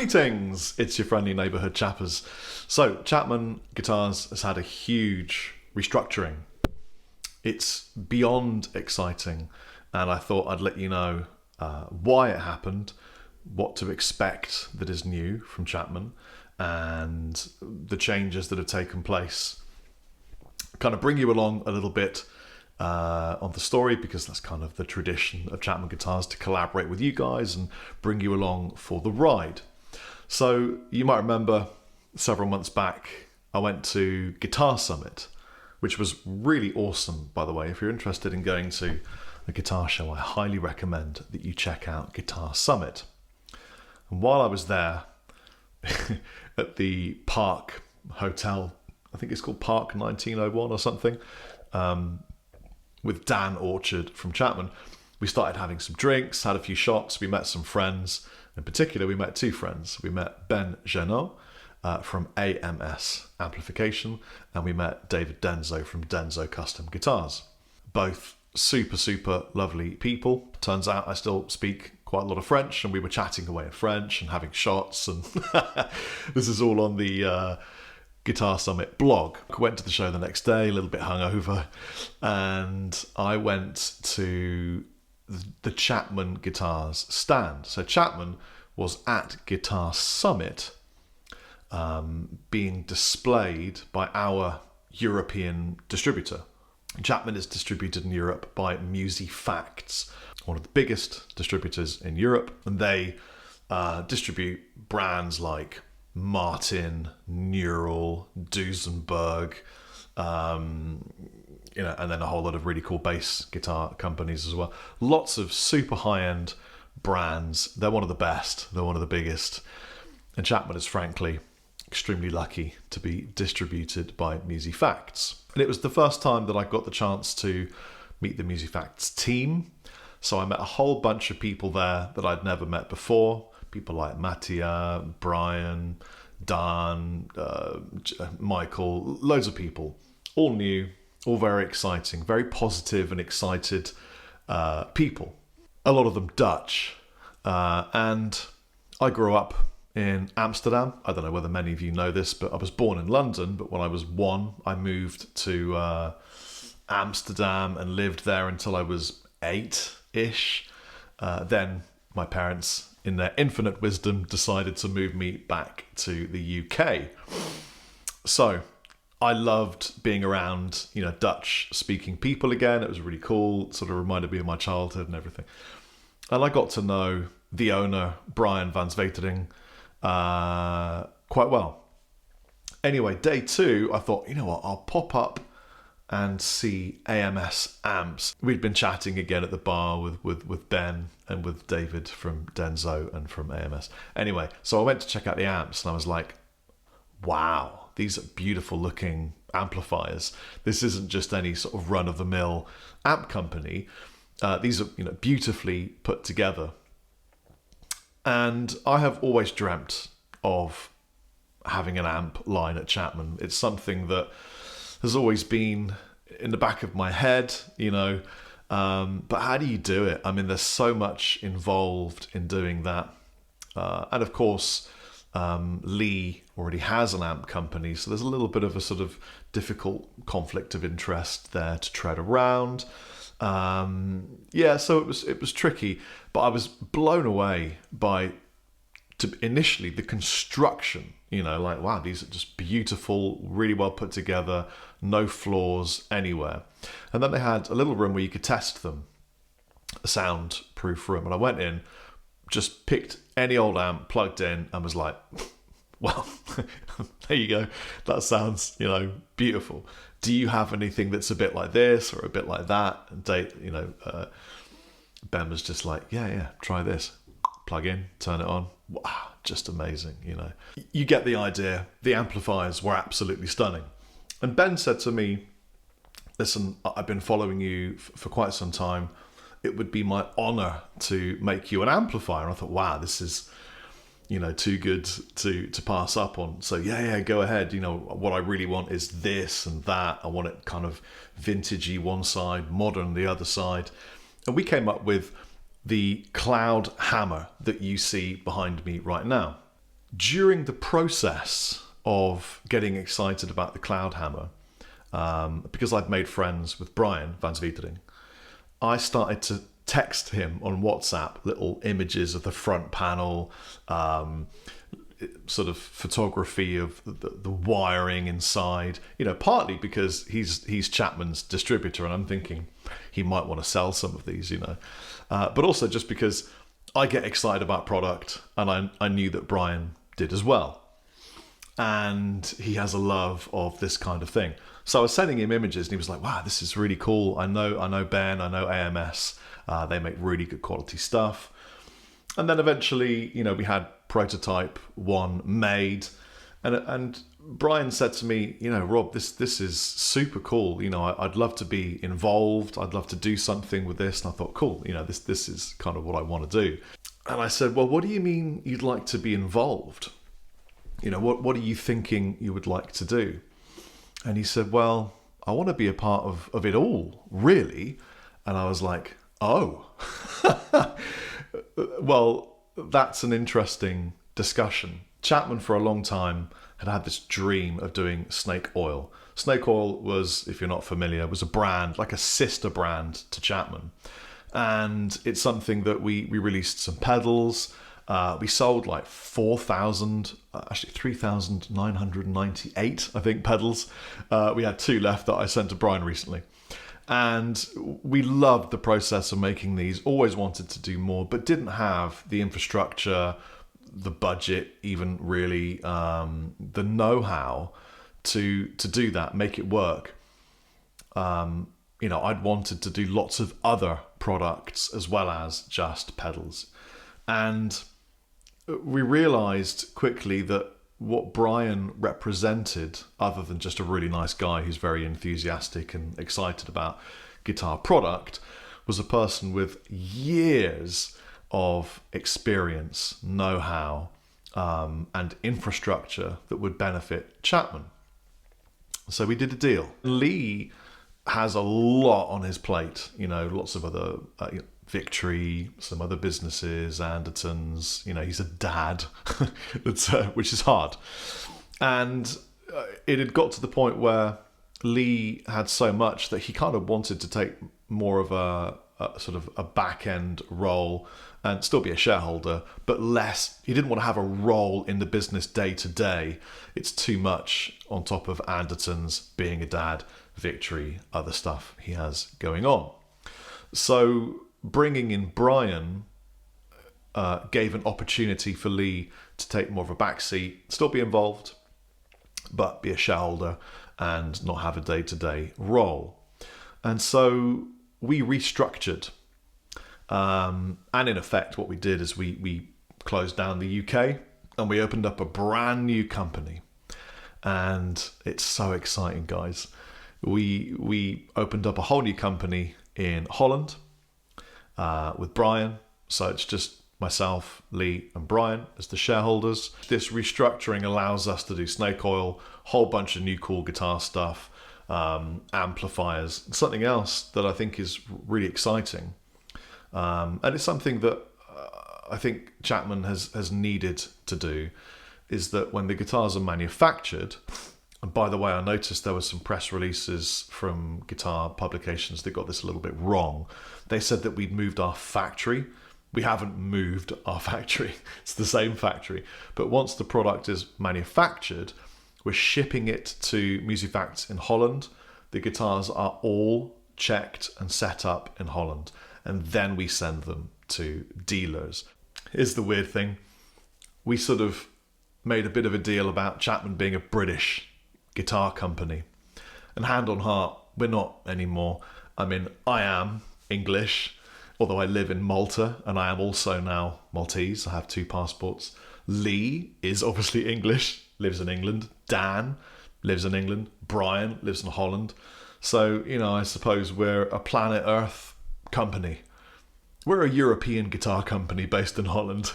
Greetings, it's your friendly neighbourhood Chappers. So, Chapman Guitars has had a huge restructuring. It's beyond exciting, and I thought I'd let you know why it happened, what to expect that is new from Chapman, and the changes that have taken place. Kind of bring you along a little bit on the story, because that's kind of the tradition of Chapman Guitars, to collaborate with you guys and bring you along for the ride. So you might remember several months back I went to Guitar Summit, which was really awesome, by the way. If you're interested in going to a guitar show, I highly recommend that you check out Guitar Summit. And while I was there at the Park Hotel, I think it's called Park 1901 or something, with Dan Orchard from Chapman, we started having some drinks, had a few shots, we met some friends. In particular, we met two friends. We met Ben Genot from AMS Amplification, and we met David Denzo from Denzo Custom Guitars. Both super lovely people. Turns out I still speak quite a lot of French, and we were chatting away in French and having shots, and this is all on the Guitar Summit blog. I went to the show the next day, a little bit hungover, and I went to the Chapman Guitars stand. So Chapman was at Guitar Summit, being displayed by our European distributor. Chapman is distributed in Europe by Musifacts, one of the biggest distributors in Europe, and they distribute brands like Martin, Neural, Duesenberg, and then a whole lot of really cool bass guitar companies as well. Lots of super high-end brands. They're one of the best. They're one of the biggest. And Chapman is frankly extremely lucky to be distributed by Musifacts. And it was the first time that I got the chance to meet the Musifacts team. So I met a whole bunch of people there that I'd never met before. People like Mattia, Brian, Dan, Michael, loads of people. All new, all very exciting, very positive and excited people. A lot of them Dutch. And I grew up in Amsterdam. I don't know whether many of you know this, but I was born in London. But when I was 1, I moved to Amsterdam and lived there until I was 8-ish. Then my parents, in their infinite wisdom, decided to move me back to the UK. So I loved being around, Dutch-speaking people again. It was really cool. It sort of reminded me of my childhood and everything. And I got to know the owner, Brian Van Zwietering, quite well. Anyway, day 2, I thought, you know what, I'll pop up and see AMS amps. We'd been chatting again at the bar with Ben and with David from Denzo and from AMS. Anyway, so I went to check out the amps, and I was like, wow, these are beautiful looking amplifiers. This isn't just any sort of run-of-the-mill amp company. These are beautifully put together. And I have always dreamt of having an amp line at Chapman. It's something that has always been in the back of my head, but how do you do it? I mean, there's so much involved in doing that. And of course, Lee already has an amp company, so there's a little bit of a sort of difficult conflict of interest there to tread around. So it was tricky, but I was blown away by initially the construction. Wow, these are just beautiful, really well put together, no flaws anywhere. And then they had a little room where you could test them, a soundproof room. And I went in, just picked any old amp, plugged in, and was like, well, there you go. That sounds, beautiful. Do you have anything that's a bit like this or a bit like that? And Ben was just like, yeah, try this. Plug in, turn it on. Wow, just amazing, You get the idea. The amplifiers were absolutely stunning. And Ben said to me, listen, I've been following you for quite some time. It would be my honor to make you an amplifier. And I thought, wow, this is, too good to pass up on. So yeah, go ahead. What I really want is this and that. I want it kind of vintagey one side, modern the other side. And we came up with the Cloud Hammer that you see behind me right now. During the process of getting excited about the Cloud Hammer, because I'd made friends with Brian Van Zwietering, I started to text him on WhatsApp little images of the front panel, sort of photography of the wiring inside, partly because he's Chapman's distributor and I'm thinking he might want to sell some of these, but also just because I get excited about product and I knew that Brian did as well. And he has a love of this kind of thing. So I was sending him images and he was like, wow, this is really cool. I know Ben, I know AMS. They make really good quality stuff. And then eventually, we had prototype 1 made. And Brian said to me, Rob, this is super cool. I'd love to be involved. I'd love to do something with this. And I thought, cool, this is kind of what I want to do. And I said, well, what do you mean you'd like to be involved? What are you thinking you would like to do? And he said, well, I want to be a part of it all, really. And I was like, oh, well, that's an interesting discussion. Chapman for a long time had this dream of doing Snake Oil. Snake Oil was, if you're not familiar, was a brand, like a sister brand to Chapman. And it's something that we released some pedals. We sold like 3,998, I think, pedals. We had 2 left that I sent to Brian recently. And we loved the process of making these, always wanted to do more, but didn't have the infrastructure, the budget, even really the know-how to do that, make it work. I'd wanted to do lots of other products as well as just pedals. And we realized quickly that what Brian represented, other than just a really nice guy who's very enthusiastic and excited about guitar product, was a person with years of experience, know-how, and infrastructure that would benefit Chapman. So we did a deal. Lee has a lot on his plate, lots of other Victory, some other businesses, Andertons, he's a dad, which is hard. And it had got to the point where Lee had so much that he kind of wanted to take more of a sort of a back-end role and still be a shareholder, but less. He didn't want to have a role in the business day to day. It's too much on top of Andertons, being a dad, Victory, other stuff he has going on. So bringing in Brian gave an opportunity for Lee to take more of a backseat, still be involved, but be a shareholder and not have a day-to-day role. And so we restructured. And in effect, what we did is we closed down the UK and we opened up a brand new company. And it's so exciting, guys. We opened up a whole new company in Holland, with Brian. So it's just myself, Lee and Brian as the shareholders. This restructuring allows us to do Snake Oil, whole bunch of new cool guitar stuff, amplifiers, something else that I think is really exciting. And it's something that I think Chapman has needed to do, is that when the guitars are manufactured, and by the way, I noticed there were some press releases from guitar publications that got this a little bit wrong. They said that we'd moved our factory. We haven't moved our factory. It's the same factory. But once the product is manufactured, we're shipping it to Musifacts in Holland. The guitars are all checked and set up in Holland. And then we send them to dealers. Here's the weird thing. We sort of made a bit of a deal about Chapman being a British guitar company. And hand on heart, we're not anymore. I mean, I am English, although I live in Malta, and I am also now Maltese. I have 2 passports. Lee is obviously English, lives in England. Dan lives in England. Brian lives in Holland. So, I suppose we're a planet Earth company. We're a European guitar company based in Holland.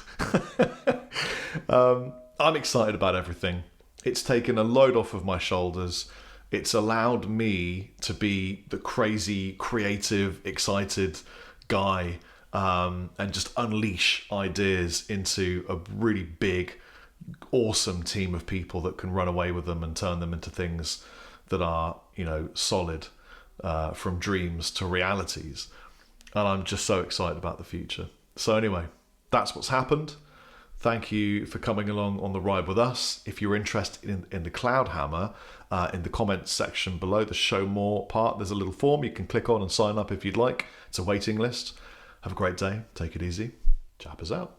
I'm excited about everything. It's taken a load off of my shoulders. It's allowed me to be the crazy, creative, excited guy, and just unleash ideas into a really big awesome team of people that can run away with them and turn them into things that are, solid, from dreams to realities. And I'm just so excited about the future. So anyway, that's what's happened. Thank you for coming along on the ride with us. If you're interested in the Cloud Hammer, in the comments section below the show more part, there's a little form you can click on and sign up if you'd like. It's a waiting list. Have a great day. Take it easy. Chappers out.